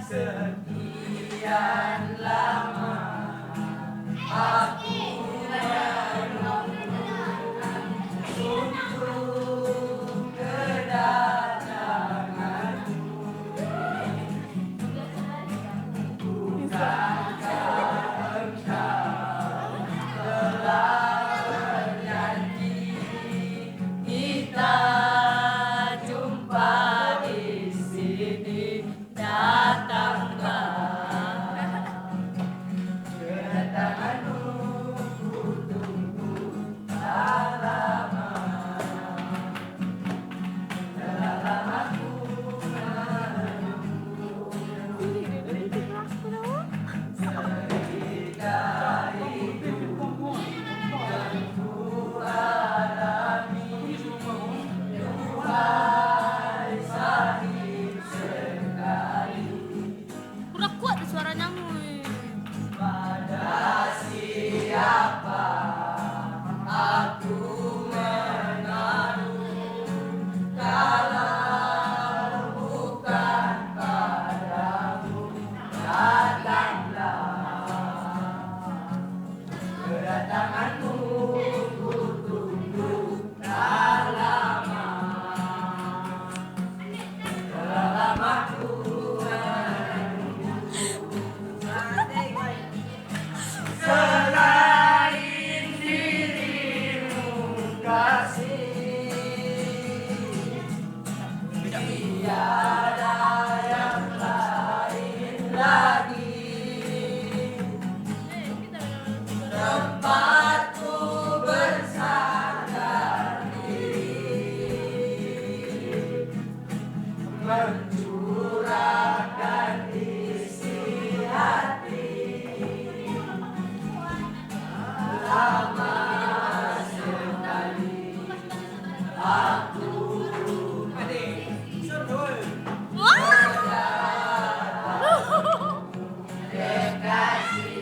Sekian lama aku untuk kedatanganmu. Bukankah engkau telah berjanji kita jumpa di sini? Datanglah kedatanganmu, ku tunggu tak lama. Telah lama ku menunggu cerita hidup yang ku alami. Duhai sahib sekali, Kurang kuat suaranya Mui. pada siapa aku mengadu kalau bukan padamu? Datanglah kedatanganmu, ku tunggu tak lama. Telah lama ku selain dirimu kasih, tiada yang lain lagi tempatku bersandar diri, mencurahkan isi hati. Lama sekali aku kekasih.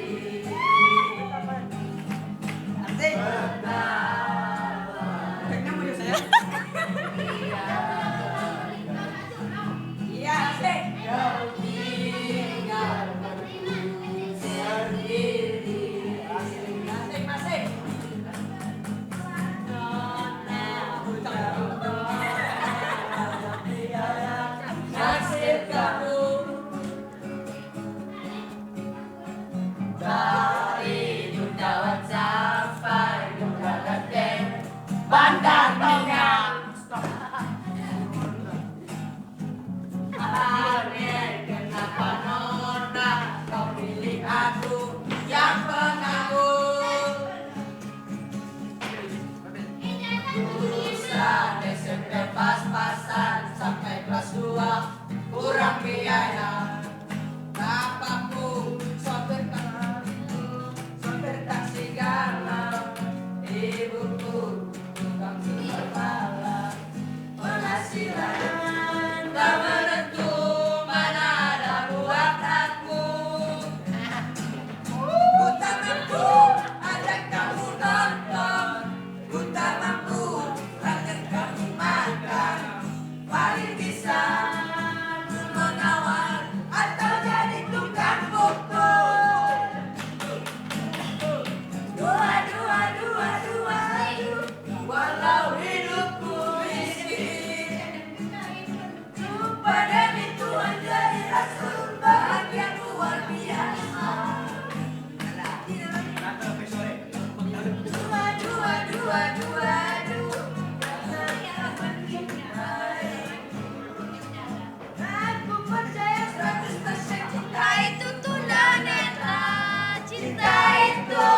Kau tinggal sendiri. Masing-masing. Nasib kamu dari Jundawan sampai Dunia Genteng, Bandar Tonggang. Aneh kenapa nona kau pilih aku yang penganggur. Lulusan SMP pas-pasan sampai kelas 2 kurang biaya. Bapakku sopir taksi galau, ibuku tukang sumber pala. Penghasilan tak menentu, mana ada buat aku. Ku tak mampu ajak kamu nonton, ku tak mampu ajak kamu makan. Paling bisa mengawal atau jadi tukang pukul. Dua, walau hidupku miskin, pada itu menjadi rasul bahagia luar biasa. Dua. Aku percaya 100% cinta itu tunanetra. Cinta itu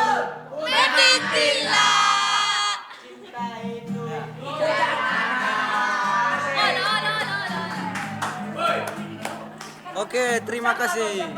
Meditila. cinta itu Oke, terima kasih.